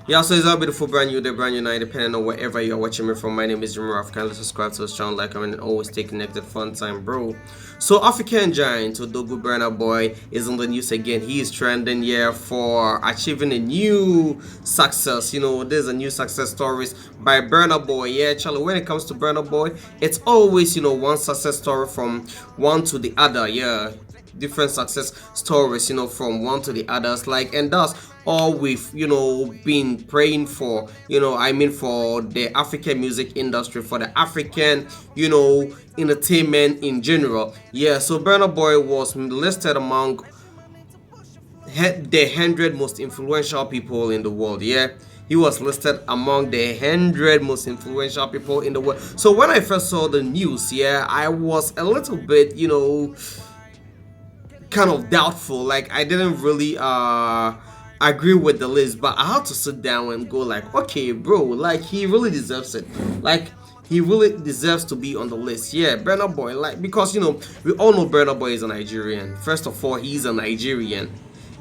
Yeah, so it's a beautiful brand new day, brand new night, depending on wherever you're watching me from. My name is Jimmy Ruff. Kindly subscribe to this channel, like, comment, and always stay connected. Fun time, bro. So, African giant Odogu Burna Boy is on the news again. He is trending here for achieving a new success. There's a new success stories by Burna Boy. Yeah, Charlie, when it comes to Burna Boy, it's always, one success story from one to the other. Yeah, different success stories from one to the others, and that's all we've been praying for, for the African music industry, for the African entertainment in general. Yeah, so Burna Boy was listed among the 100 most influential people in the world. Yeah, he was listed among the 100 most influential people in the world. So when I first saw the news, yeah, I was a little bit kind of doubtful. Like, I didn't really agree with the list, but I had to sit down and go like, okay, bro, like, he really deserves it. Like, he really deserves to be on the list. Yeah, Burna Boy, like, because we all know Burna Boy is a Nigerian. First of all, he's a Nigerian,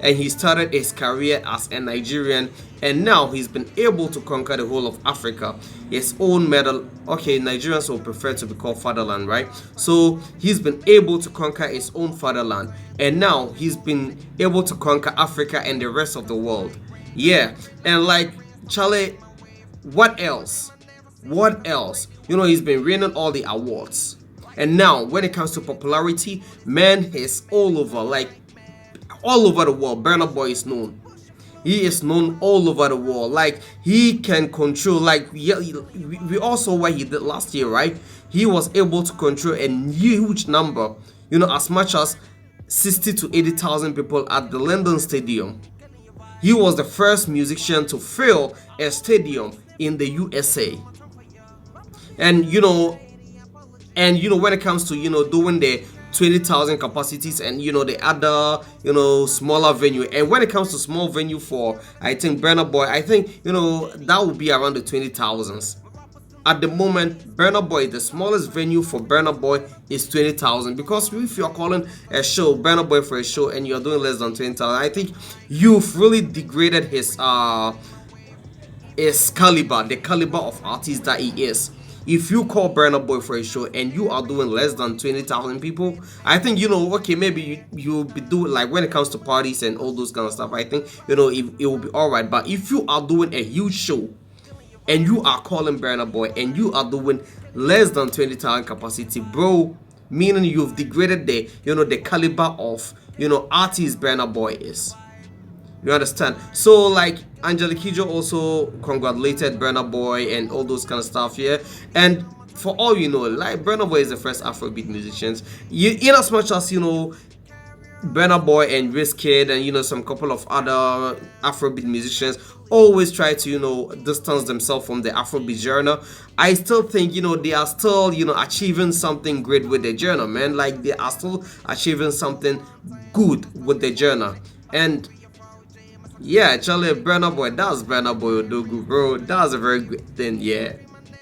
and he started his career as a Nigerian, and now he's been able to conquer the whole of Africa. His own medal. Okay, Nigerians will prefer to be called fatherland, right? So he's been able to conquer his own fatherland, and now he's been able to conquer Africa and the rest of the world. Yeah, and like, Charlie, what else? What else? He's been winning all the awards, and now when it comes to popularity, man, he's all over, like, all over the world. Burna Boy is known. He is known all over the world. Like, he can control, like, yeah, we all saw what he did last year, right? He was able to control a huge number, as much as 60 to 80,000 people at the London Stadium. He was the first musician to fill a stadium in the USA. And when it comes to doing the 20,000 capacities and the other smaller venue, and when it comes to small venue for, I think, Burna Boy, I think that would be around the 20,000s. At the moment, Burna Boy, the smallest venue for Burna Boy is 20,000, because if you're calling a show Burna Boy for a show and you're doing less than 20,000, I think you've really degraded his caliber, the caliber of artist that he is. If you call Burna Boy for a show and you are doing less than 20,000 people, I think okay, maybe you'll be doing, like, when it comes to parties and all those kind of stuff, I think it will be alright. But if you are doing a huge show and you are calling Burna Boy and you are doing less than 20,000 capacity, bro, meaning you've degraded the caliber of artist Burna Boy is. You understand? So, like, Angelique Kidjo also congratulated Burna Boy and all those kind of stuff, yeah. And for all like, Burna Boy is the first Afrobeat musicians. In as much as Burna Boy and wizkid and some couple of other Afrobeat musicians always try to distance themselves from the Afrobeat genre, I still think they are still achieving something great with the genre, man. Like, they are still achieving something good with the genre. And yeah, Charlie, Burna Boy, that's Burna Boy Odogu, bro. That's a very good thing, yeah.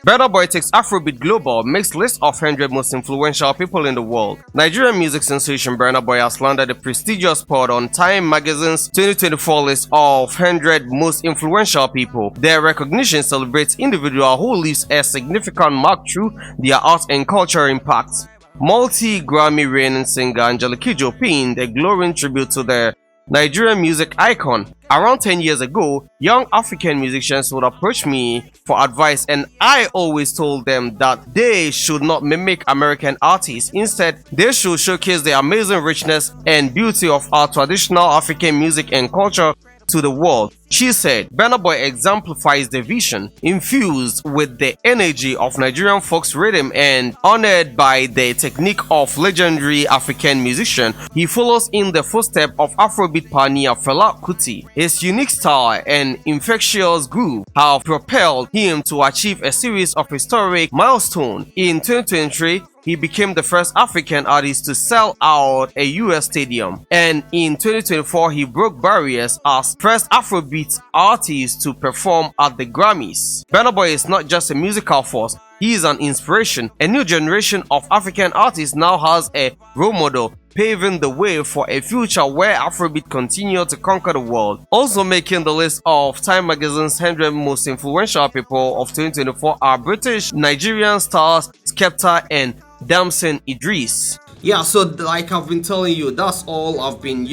Burna Boy takes Afrobeat global, makes list of 100 most influential people in the world. Nigerian music sensation Burna Boy has landed a prestigious spot on Time Magazine's 2024 list of 100 most influential people. Their recognition celebrates individuals who leave a significant mark through their art and cultural impacts. Multi-Grammy reigning singer Angelique Kidjo penned a glowing tribute to the Nigerian music icon. Around 10 years ago, young African musicians would approach me for advice, and I always told them that they should not mimic American artists. Instead, they should showcase the amazing richness and beauty of our traditional African music and culture to the world. She said, Burna Boy exemplifies the vision, infused with the energy of Nigerian folk's rhythm and honored by the technique of legendary African musician. He follows in the footsteps of Afrobeat pioneer Fela Kuti. His unique style and infectious groove have propelled him to achieve a series of historic milestones. In 2023, he became the first African artist to sell out a US stadium, and in 2024 he broke barriers as first Afrobeat artist to perform at the Grammys. Burna Boy is not just a musical force, He is an inspiration. A new generation of African artists now has a role model, paving the way for a future where Afrobeat continue to conquer the world. Also making the list of Time Magazine's 100 most influential people of 2024 are British Nigerian stars Skepta and Damson Idris. Yeah, so like I've been telling you, that's all I've been,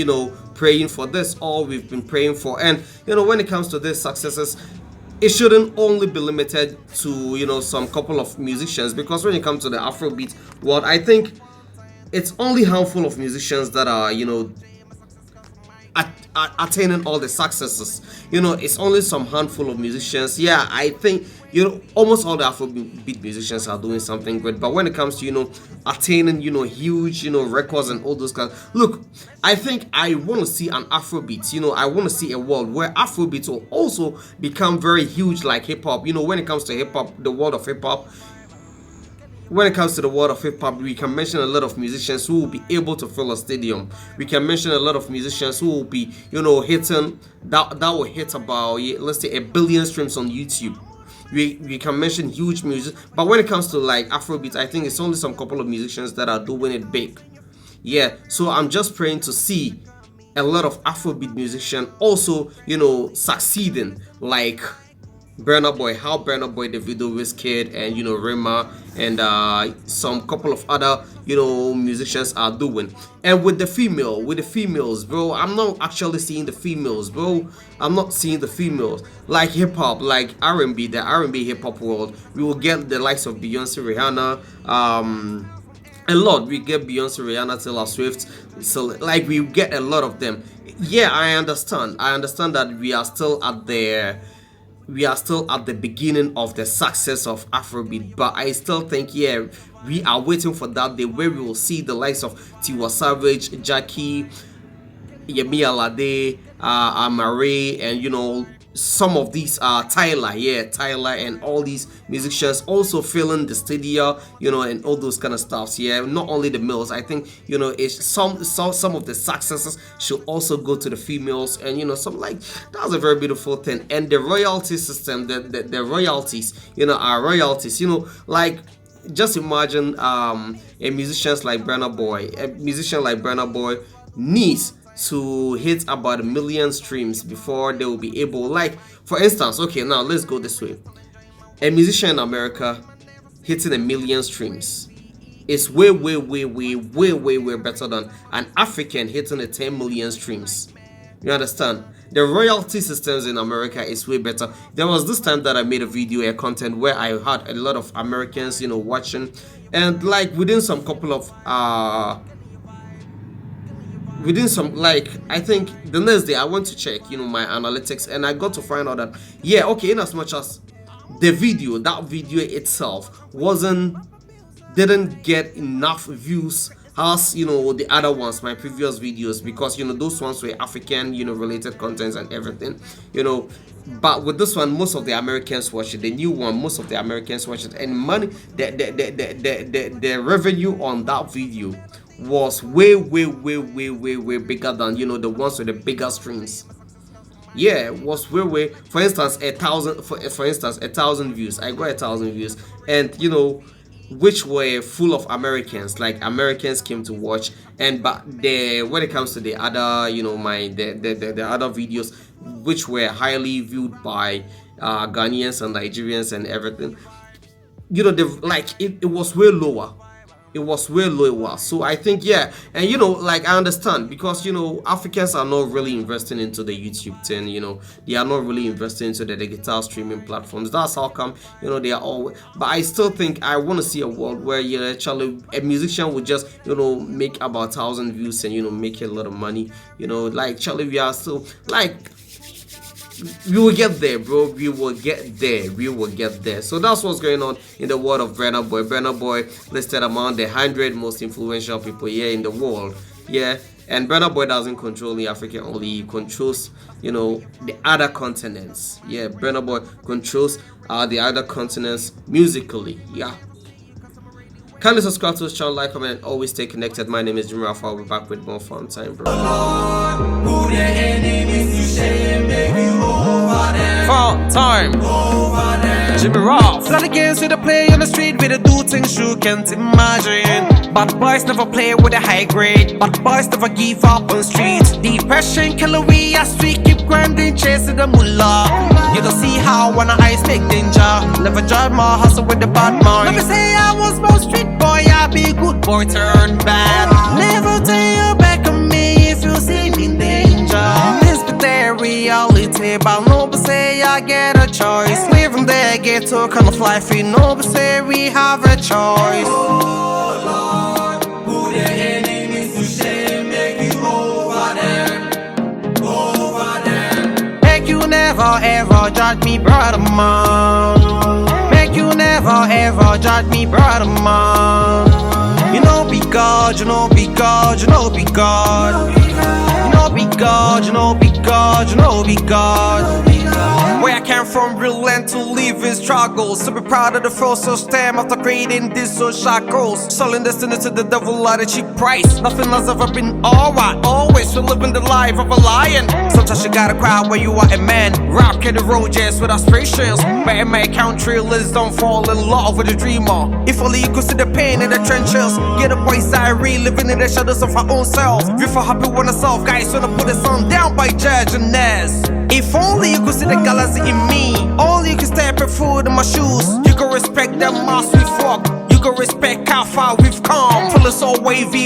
praying for. This all we've been praying for. And when it comes to these successes, it shouldn't only be limited to some couple of musicians, because when it comes to the Afrobeat world, I think it's only a handful of musicians that are attaining all the successes. It's only some handful of musicians. Yeah, I think almost all the Afrobeat musicians are doing something great. But when it comes to attaining huge records and all those kinds, look, I think I want to see an Afrobeat. I want to see a world where Afrobeat will also become very huge like hip hop. When it comes to hip hop, the world of hip hop. When it comes to the world of hip hop, we can mention a lot of musicians who will be able to fill a stadium. We can mention a lot of musicians who will be, hitting that will hit about, let's say, 1 billion streams on YouTube. We can mention huge music, but when it comes to like Afrobeat, I think it's only some couple of musicians that are doing it big. Yeah, so I'm just praying to see a lot of Afrobeat musicians also, succeeding like Burna Boy, how Burna Boy, Davido, wizkid, and Rema, and some couple of other musicians are doing. And with the females, bro, I'm not actually seeing the females, bro. I'm not seeing the females like hip hop, like R&B, the R&B hip hop world. We will get the likes of Beyonce, Rihanna, a lot. We get Beyonce, Rihanna, Taylor Swift, so like we get a lot of them. Yeah, I understand that we are still at the beginning of the success of Afrobeat, but I still think, yeah, we are waiting for that day where we will see the likes of Tiwa Savage, Jackie, Yemi Alade, Amare, and some of these Tyler, and all these musicians also filling the studio, and all those kind of stuffs. Yeah, not only the males. I think it's some of the successes should also go to the females, and some like that's a very beautiful thing. And the royalty system, the royalties, our royalties, like. Just imagine a musician like Burna Boy needs to hit about 1 million streams before they will be able, like, for instance, okay, now let's go this way. A musician in America hitting 1 million streams is way better than an African hitting 10 million streams. You understand? The royalty systems in America is way better. There was this time that I made a video, a content where I had a lot of Americans, watching, and like within some couple of like, I think the next day I went to check my analytics, and I got to find out that, yeah, okay, in as much as that video itself didn't get enough views as the other ones, my previous videos, because those ones were African related contents and everything, but with this one, most of the Americans watch it. The new one, most of the Americans watch it, and money, the revenue on that video was way bigger than the ones with the bigger streams. Yeah, it was way. For instance, 1,000 views. I got 1,000 views, and which were full of Americans. Like, Americans came to watch, and but when it comes to the other, the other videos, which were highly viewed by Ghanaians and Nigerians and everything, it was way lower. It was way lower. So I think, yeah, and like, I understand, because Africans are not really investing into the YouTube thing. They are not really investing into the digital streaming platforms. That's how come they are all. But I still think I want to see a world where actually a musician would just make about 1,000 views and make a lot of money. Like, Charlie, we are still like. We will get there, bro. We will get there. So that's what's going on in the world of Burna Boy. Burna Boy listed among the 100 most influential people here in the world. Yeah, and Burna Boy doesn't control the Africa only. He controls, the other continents. Yeah, Burna Boy controls the other continents musically. Yeah. Kindly subscribe to this channel, like, comment, and always stay connected. My name is Jimmy Alpha. I'll be back with more fun time, bro. Who the enemies you shame, make you over them. Fun time. Over them. Jimmy Rough. Lot of games with a play on the street with a do things you can't imagine. But boys never play with a high grade. But boys never give up on streets. Depression, calorie, as we keep grinding, chasing the mullah. You don't see how when our eyes make danger. Never judge my hustle with the bad mind. Let me say I was born street boy, I be good boy turn bad. Never turn your back on me if you see me in danger. This be their reality, but nobody say I get a choice. Living there, get to kind of life, we nobody say we have a choice. Oh Lord, who the enemies you shame, make you over them. Over them. Make you never ever judge me, brother man. Make you never ever judge me, brother man. You know be God, you know be God, you know be God. You know be God, you know be God, you know be God. Where I came from, real land to live in struggles. So be proud of the first stem after creating these social goals. Selling destiny to the devil at a cheap price. Nothing has ever been alright. Always we're living the life of a lion. Sometimes you gotta cry when you are a man. Rocking the road, yes, with aspirations. But in my country, let's don't fall in love with a dreamer. If only you could see the pain in the trenches. Get a boy's diary, living in the shadows of our own self. We for happy with ourselves, guys, wanna put the sun down by judging us. If only you could see the galaxy in me. Only you can step in food in my shoes. You can respect the mass we fuck. You can respect how far we've come. Feeling so wavy